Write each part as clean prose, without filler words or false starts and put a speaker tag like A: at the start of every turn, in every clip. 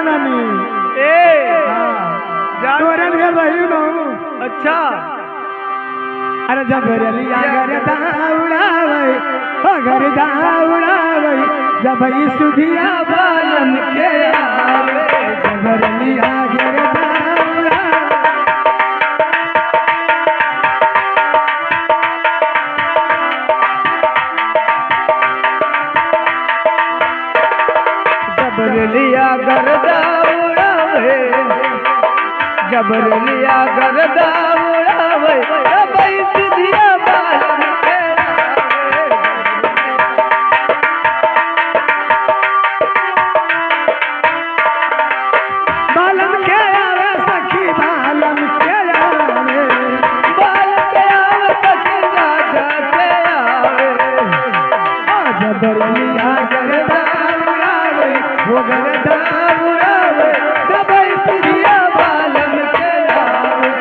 A: जाननी
B: ए
A: हाँ तोरे लिए रही नो
B: अच्छा
A: अरे जब रलिया गरदा उड़ावे ओ गरदा उड़ावे जब ई सुधिया बालन के आवे जब रलिया गरदा
B: जबरलिया गरदा उड़ावे जबरलिया गरदा उड़ावे भाई सुधिया बालन के
A: बालन के आवे सखी बालन के आवे
B: बाल के आवे सखी राजा के आवे
A: जबरलिया गरदा उड़ावे वो गरदा उड़ावे
B: जब भाई सुधिया बालन के आवे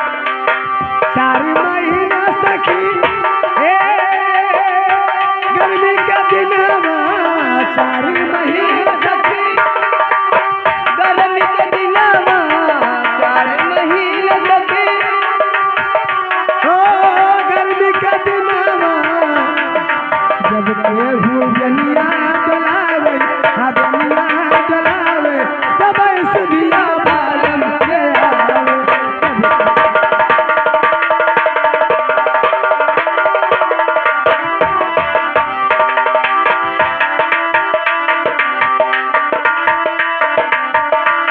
A: चार महीना सखी गर्मी का दिन चार महीना
B: सखी गर्मी के दिनवा 4 महीने सखी
A: ओ गर्मी का दिन जब केहू बनिया डलावे हाँ बनिया डलावे तब सुधिया बालन के आवे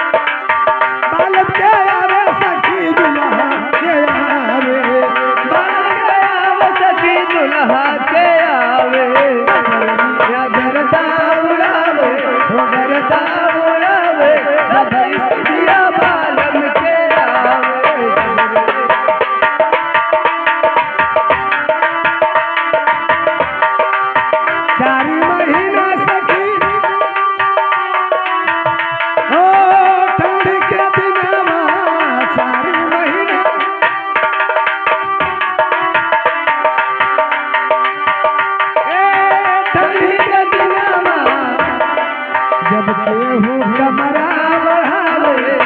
A: बालन के आवे सखी दुल्हा के आवे
B: बाल के आवे सखी दुल्हा के आवे
A: या गरदा उड़ावे
B: हो गरदा उड़ावे जब भाई सुधिया बालन के आवे
A: चार महीना सखी ओ ठंड के दिनवा 4 महीना
B: ठंडी के दिनवा
A: जब केहू कमरा बढ़ावे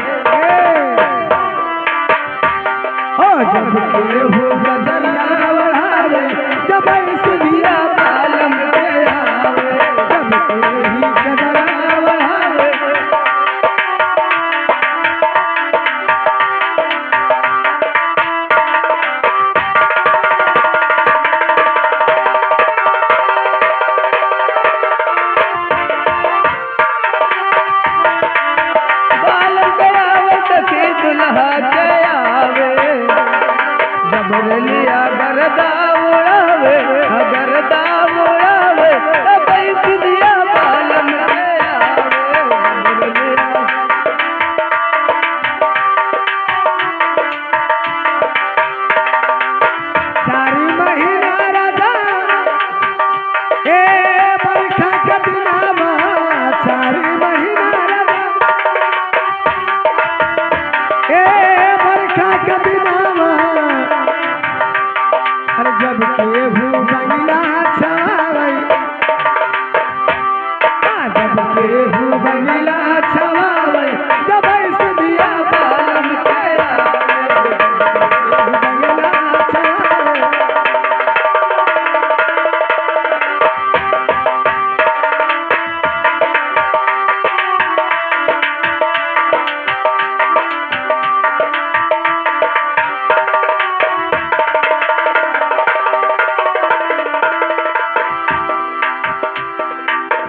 A: ओ जब केहू गजरिया बढ़ावे जब सुधिया
B: बालन के आवे
A: जब केही गजरा बढ़ावे
B: बालन के आवे सखी दुल्हा के आवे जबरलिया गरदा उड़ावे गरदा उड़ावे भाई सुधिया बालन के आवे जबरलिया
A: चार महीना राजा बरखा का दिनावा 4 महीना राजा बरखा का दिनावा अरे जब केहू बंगला